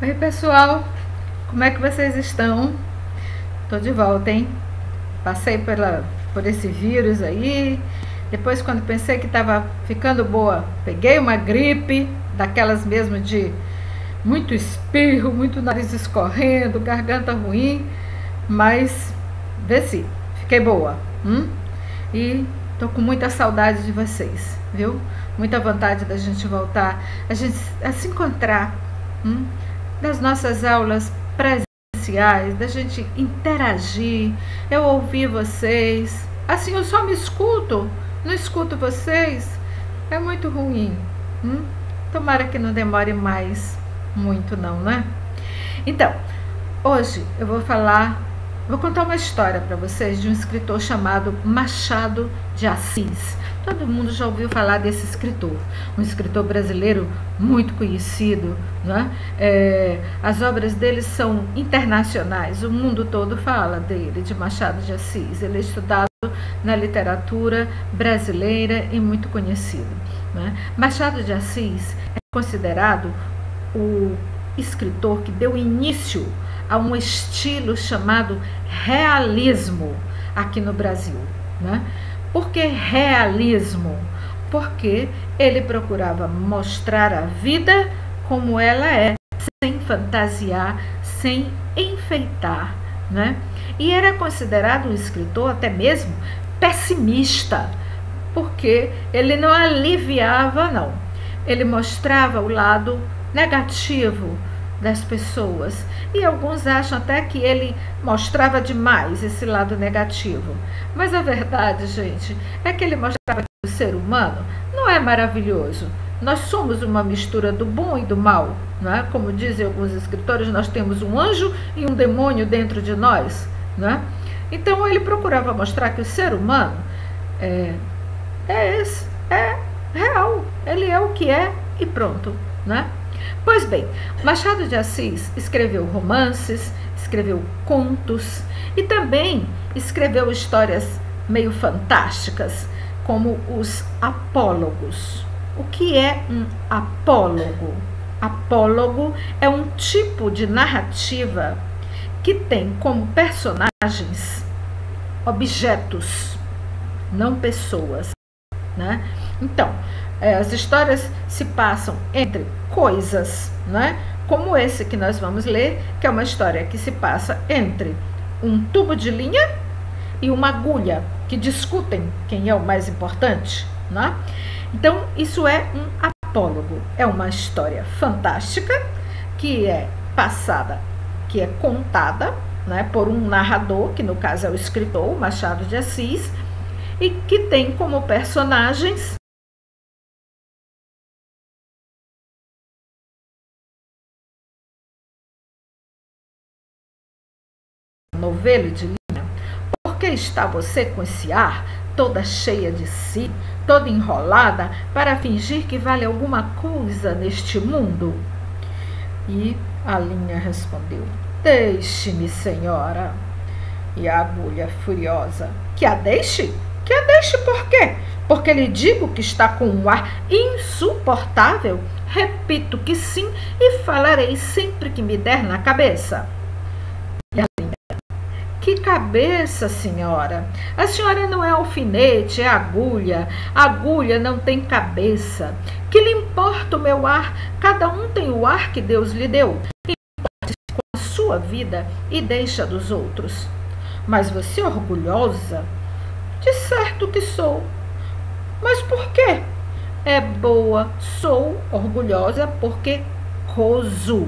Oi pessoal, como é que vocês estão? Tô de volta, hein? Passei por esse vírus aí. Depois, quando pensei que estava ficando boa, peguei uma gripe, daquelas mesmo de muito espirro, muito nariz escorrendo, garganta ruim, mas desci, fiquei boa. E tô com muita saudade de vocês, viu? Muita vontade da gente voltar, a se encontrar, das nossas aulas presenciais, da gente interagir, eu ouvir vocês. Assim eu só me escuto, não escuto vocês. É muito ruim. Tomara que não demore mais muito não, né? Então, hoje eu vou contar uma história para vocês de um escritor chamado Machado de Assis. Todo mundo já ouviu falar desse escritor, um escritor brasileiro muito conhecido, né? As obras dele são internacionais, o mundo todo fala dele, de Machado de Assis. Ele é estudado na literatura brasileira e muito conhecido, né? Machado de Assis é considerado o escritor que deu início a um estilo chamado realismo aqui no Brasil, né? Por que realismo? Porque ele procurava mostrar a vida como ela é, sem fantasiar, sem enfeitar, né? E era considerado um escritor até mesmo pessimista, porque ele não aliviava, não. Ele mostrava o lado negativo das pessoas, e alguns acham até que ele mostrava demais esse lado negativo, mas a verdade, gente, é que ele mostrava que o ser humano não é maravilhoso. Nós somos uma mistura do bom e do mal, não é? Como dizem alguns escritores, nós temos um anjo e um demônio dentro de nós, não é? Então ele procurava mostrar que o ser humano é real, ele é o que é e pronto, né? Pois bem, Machado de Assis escreveu romances, escreveu contos e também escreveu histórias meio fantásticas, como os apólogos. O que é um apólogo? Apólogo é um tipo de narrativa que tem como personagens objetos, não pessoas, né? Então, as histórias se passam entre coisas, né? Como esse que nós vamos ler, que é uma história que se passa entre um tubo de linha e uma agulha, que discutem quem é o mais importante, né? Então, isso é um apólogo. É uma história fantástica que é passada, que é contada, né, por um narrador, que no caso é o escritor, Machado de Assis, e que tem como personagens novelo de linha. Por que está você com esse ar, toda cheia de si, toda enrolada, para fingir que vale alguma coisa neste mundo? E a linha respondeu: deixe-me, senhora. E a agulha, furiosa: que a deixe? Que a deixe por quê? Porque lhe digo que está com um ar insuportável? Repito que sim, e falarei sempre que me der na cabeça. E a linha: que cabeça, senhora? A senhora não é alfinete, é agulha. A agulha não tem cabeça. Que lhe importa o meu ar? Cada um tem o ar que Deus lhe deu. Importe-se com a sua vida e deixa dos outros. Mas você é orgulhosa? De certo que sou. Mas por quê? É boa, sou orgulhosa porque coso.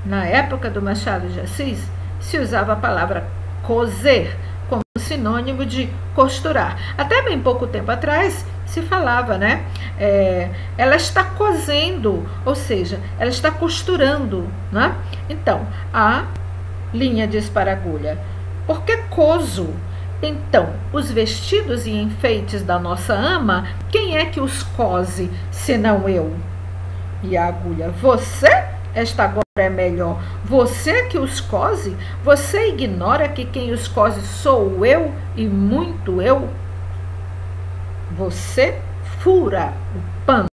Na época do Machado de Assis, se usava a palavra coser como sinônimo de costurar. Até bem pouco tempo atrás se falava, né? Ela está cosendo, ou seja, ela está costurando, né? Então, a linha diz para a agulha: por que coso? Então, os vestidos e enfeites da nossa ama, quem é que os cose, senão eu? E a agulha: você? Esta agora é melhor. Você que os cose? Você ignora que quem os cose sou eu e muito eu? Você fura o pano,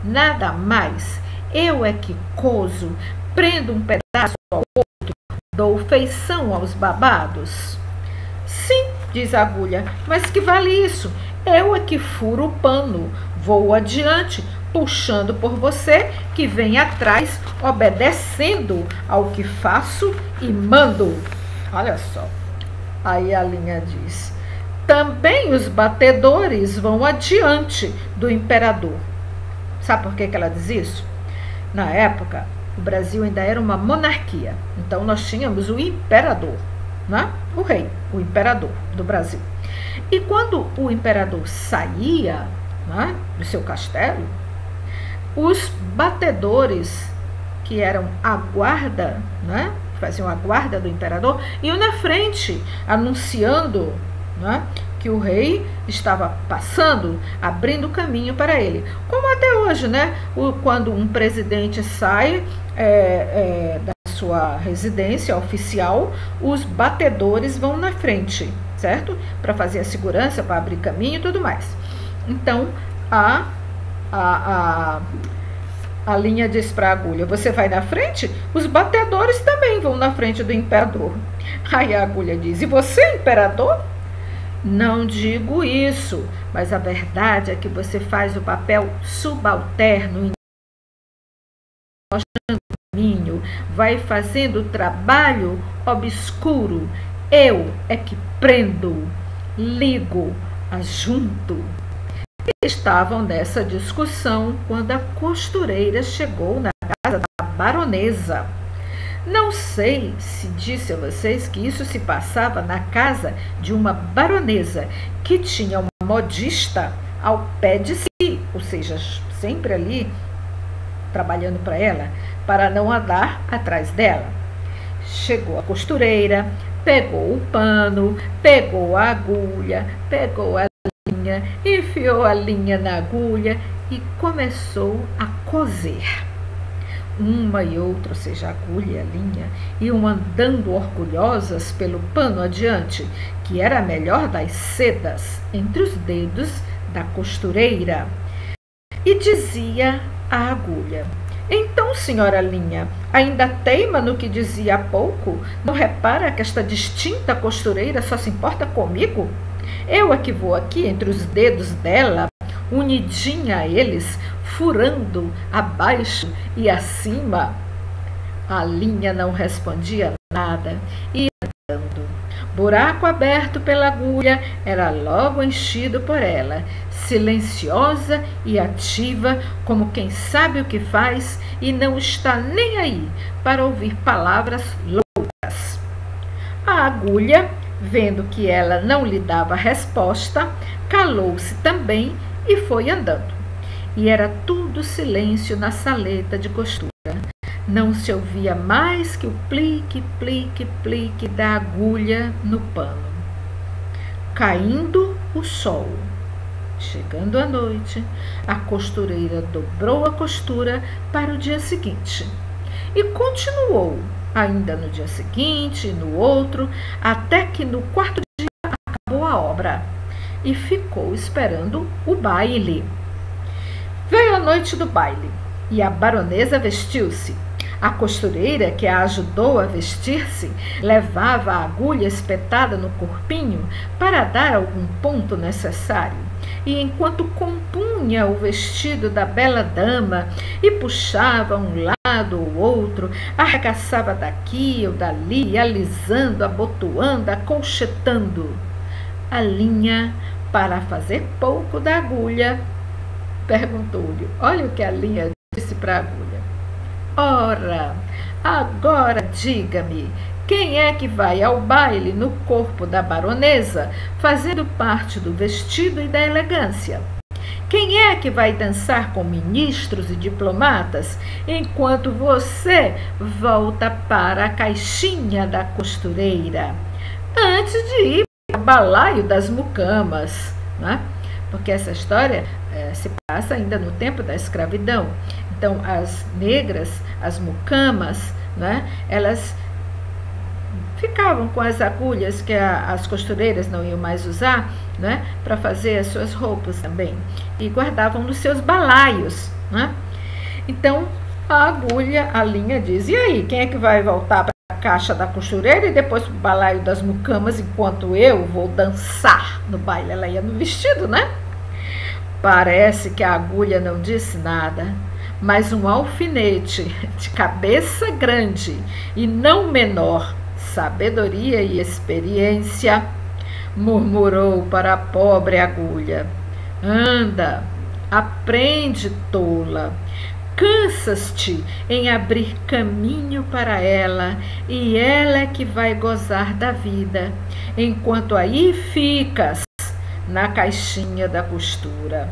nada mais, Eu é que coso, prendo um pedaço ao outro, dou feição aos babados. Sim, diz a agulha, mas que vale isso? Eu é que furo o pano, vou adiante, puxando por você, que vem atrás, obedecendo ao que faço e mando. Olha só. Aí a linha diz: também os batedores vão adiante do imperador. Sabe por que ela diz isso? Na época, o Brasil ainda era uma monarquia. Então nós tínhamos o imperador, né? O rei, o imperador do Brasil. E quando o imperador saía, né, do seu castelo, os batedores, que eram a guarda, né, faziam a guarda do imperador, iam na frente anunciando, né, que o rei estava passando, abrindo caminho para ele. Como até hoje, né, quando um presidente sai da sua residência oficial, os batedores vão na frente, certo? Para fazer a segurança, para abrir caminho e tudo mais. Então, a linha diz para a agulha: você vai na frente? Os batedores também vão na frente do imperador. Aí a agulha diz: e você, imperador? Não digo isso, mas a verdade é que você faz o papel subalterno, mostrando o caminho, vai fazendo o trabalho obscuro. Eu é que prendo, ligo, ajunto. Estavam nessa discussão quando a costureira chegou na casa da baronesa. Não sei se disse a vocês que isso se passava na casa de uma baronesa que tinha uma modista ao pé de si, ou seja, sempre ali trabalhando para ela, para não andar atrás dela. Chegou a costureira, pegou o pano, pegou a agulha, pegou a linha, enfiou a linha na agulha e começou a coser. Uma e outra, ou seja, a agulha e a linha, iam andando orgulhosas pelo pano adiante, que era a melhor das sedas, entre os dedos da costureira. E dizia a agulha: então, senhora linha, ainda teima no que dizia há pouco? Não repara que esta distinta costureira só se importa comigo? Eu é que vou aqui entre os dedos dela, unidinha a eles, furando abaixo e acima. A linha não respondia nada e andando. Buraco aberto pela agulha era logo enchido por ela, silenciosa e ativa, como quem sabe o que faz e não está nem aí para ouvir palavras loucas. A agulha, vendo que ela não lhe dava resposta, calou-se também e foi andando. E era tudo silêncio na saleta de costura. Não se ouvia mais que o plique, plique, plique da agulha no pano. Caindo o sol. Chegando a noite, a costureira dobrou a costura para o dia seguinte. E continuou, ainda no dia seguinte e no outro, até que no quarto dia acabou a obra. E ficou esperando o baile. Veio a noite do baile e a baronesa vestiu-se. A costureira, que a ajudou a vestir-se, levava a agulha espetada no corpinho para dar algum ponto necessário. E enquanto compunha o vestido da bela dama e puxava um lado ou outro, arregaçava daqui ou dali, alisando, abotoando, acolchetando, a linha, para fazer pouco da agulha, perguntou-lhe: olha o que a linha disse para a agulha. Ora, agora diga-me, quem é que vai ao baile no corpo da baronesa, fazendo parte do vestido e da elegância? Quem é que vai dançar com ministros e diplomatas, enquanto você volta para a caixinha da costureira, antes de ir para o balaio das mucamas, né? Porque essa história se passa ainda no tempo da escravidão. Então, as negras, as mucamas, né, elas ficavam com as agulhas que as costureiras não iam mais usar, né, para fazer as suas roupas também. E guardavam nos seus balaios, né? Então, A agulha, a linha diz: e aí, quem é que vai voltar para a caixa da costureira e depois para o balaio das mucamas enquanto eu vou dançar no baile? Ela ia no vestido, né? Parece que a agulha não disse nada, mas um alfinete de cabeça grande e não menor sabedoria e experiência murmurou para a pobre agulha: anda, aprende, tola. Cansas-te em abrir caminho para ela, e ela é que vai gozar da vida, enquanto aí ficas na caixinha da costura.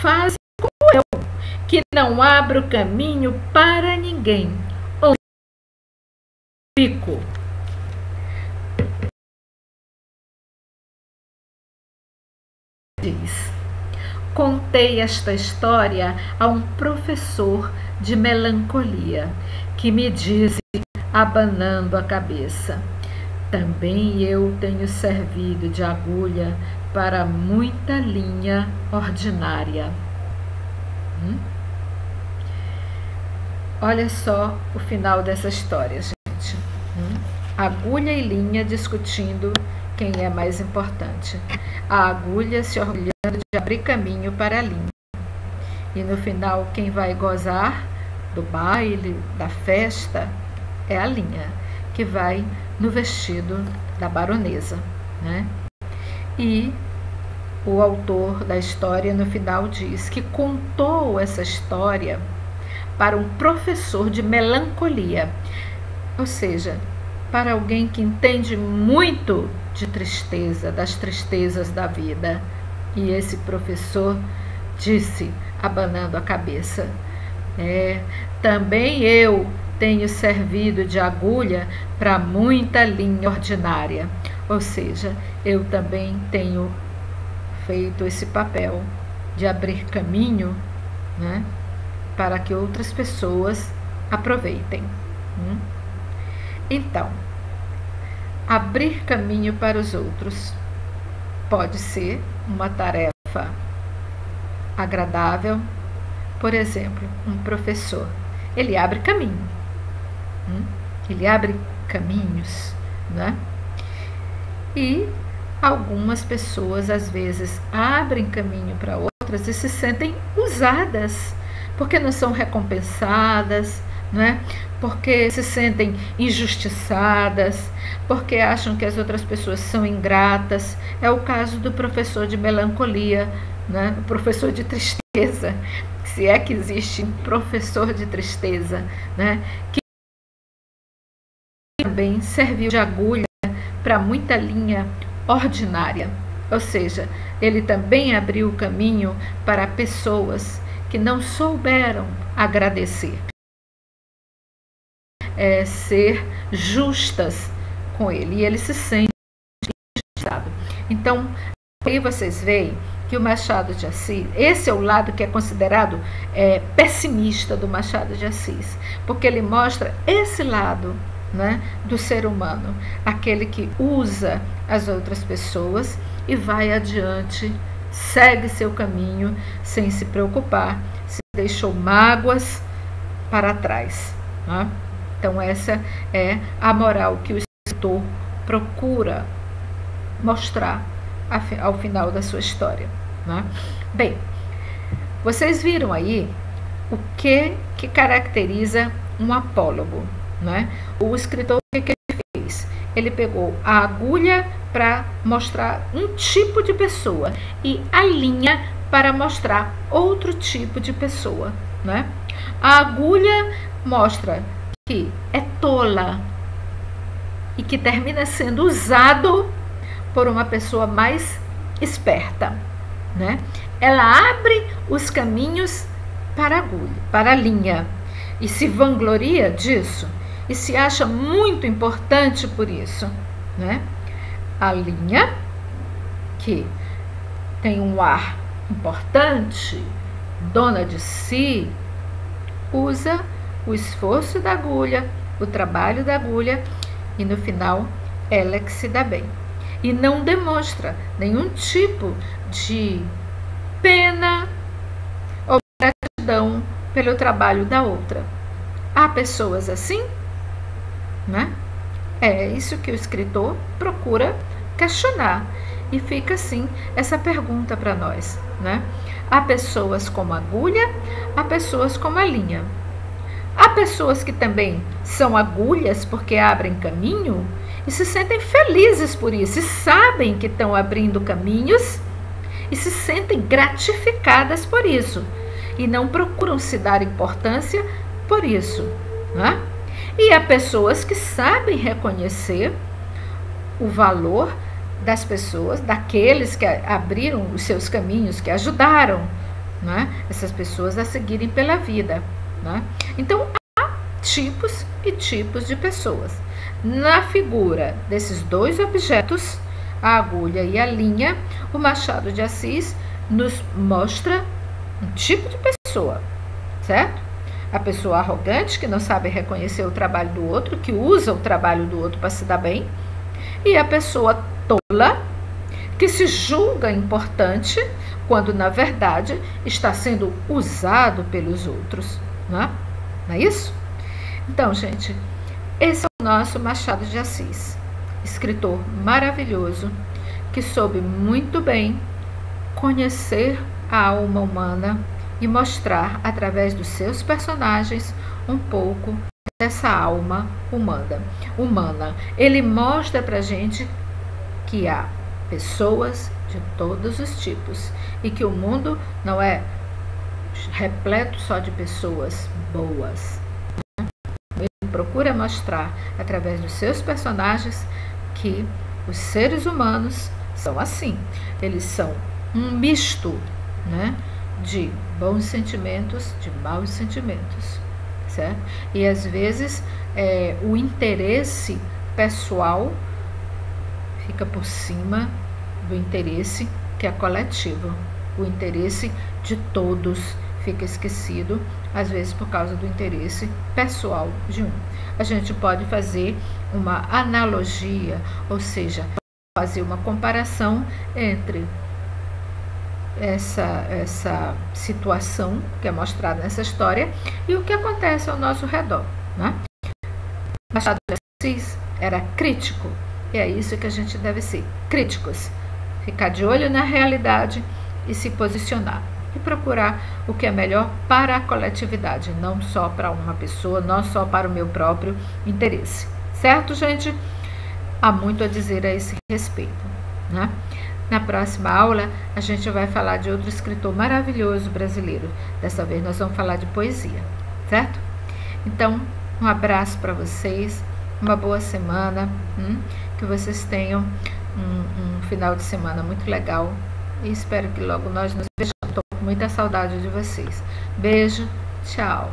Faz como eu, que não abro caminho para ninguém. Ou fico. Diz: contei esta história a um professor de melancolia, que me disse, abanando a cabeça: também eu tenho servido de agulha para muita linha ordinária. Olha só o final dessa história, gente. Agulha e linha discutindo quem é mais importante. A agulha se orgulhando de abrir caminho para a linha. E no final, quem vai gozar do baile, da festa, é a linha, que vai no vestido da baronesa, né? E o autor da história no final diz que contou essa história para um professor de melancolia, ou seja, para alguém que entende muito de tristeza, das tristezas da vida. E esse professor disse, abanando a cabeça: também eu tenho servido de agulha para muita linha ordinária. Ou seja, eu também tenho feito esse papel de abrir caminho, né, para que outras pessoas aproveitem. Então, abrir caminho para os outros pode ser uma tarefa agradável. Por exemplo, um professor, ele abre caminho, ele abre caminhos, né? E algumas pessoas às vezes abrem caminho para outras e se sentem usadas, porque não são recompensadas, né? Porque se sentem injustiçadas, porque acham que as outras pessoas são ingratas. É o caso do professor de melancolia, né? O professor de tristeza, se é que existe um professor de tristeza, né? Que também serviu de agulha para muita linha ordinária. Ou seja, ele também abriu o caminho para pessoas que não souberam agradecer, ser justas com ele, e ele se sente injustiçado. Então, aí vocês veem que o Machado de Assis, esse é o lado que é considerado pessimista do Machado de Assis, porque ele mostra esse lado, né, do ser humano, aquele que usa as outras pessoas e vai adiante, segue seu caminho sem se preocupar se deixou mágoas para trás, né? Então essa é a moral que o escritor procura mostrar ao final da sua história, né? Bem, vocês viram aí o que caracteriza um apólogo, né? O escritor, o que ele fez? Ele pegou a agulha para mostrar um tipo de pessoa e a linha para mostrar outro tipo de pessoa, né? A agulha mostra que é tola e que termina sendo usado por uma pessoa mais esperta, né? Ela abre os caminhos para a agulha, para a linha, e se vangloria disso e se acha muito importante por isso, né? A linha, que tem um ar importante, dona de si, usa o esforço da agulha, o trabalho da agulha, e no final ela é que se dá bem. E não demonstra nenhum tipo de pena ou gratidão pelo trabalho da outra. Há pessoas assim, né? É isso que o escritor procura questionar. E fica assim essa pergunta para nós, né? Há pessoas como agulha, há pessoas como a linha. Há pessoas que também são agulhas porque abrem caminho e se sentem felizes por isso, e sabem que estão abrindo caminhos e se sentem gratificadas por isso e não procuram se dar importância por isso, né? E há pessoas que sabem reconhecer o valor das pessoas, daqueles que abriram os seus caminhos, que ajudaram, né, essas pessoas a seguirem pela vida, né? Então, há tipos e tipos de pessoas. Na figura desses dois objetos, a agulha e a linha, o Machado de Assis nos mostra um tipo de pessoa, certo? A pessoa arrogante, que não sabe reconhecer o trabalho do outro, que usa o trabalho do outro para se dar bem, e a pessoa tola, que se julga importante, quando na verdade está sendo usado pelos outros, não é isso? Então, gente, esse é o nosso Machado de Assis, escritor maravilhoso, que soube muito bem conhecer a alma humana e mostrar, através dos seus personagens, um pouco dessa alma humana. Ele mostra pra gente que há pessoas de todos os tipos e que o mundo não é repleto só de pessoas boas. Ele procura mostrar, através dos seus personagens, que os seres humanos são assim. Eles são um misto, né, de bons sentimentos, de maus sentimentos, certo? E às vezes o interesse pessoal fica por cima do interesse que é coletivo. O interesse de todos fica esquecido, às vezes por causa do interesse pessoal de um. A gente pode fazer uma analogia, ou seja, fazer uma comparação entre essa situação que é mostrada nessa história e o que acontece ao nosso redor, né? Machado de Assis era crítico, e é isso que a gente deve ser, críticos, ficar de olho na realidade e se posicionar e procurar o que é melhor para a coletividade, não só para uma pessoa, não só para o meu próprio interesse, certo, gente? Há muito a dizer a esse respeito, né? Na próxima aula, a gente vai falar de outro escritor maravilhoso brasileiro. Dessa vez nós vamos falar de poesia, certo? Então, um abraço para vocês, uma boa semana, que vocês tenham um final de semana muito legal e espero que logo nós nos vejamos. Estou com muita saudade de vocês. Beijo, tchau!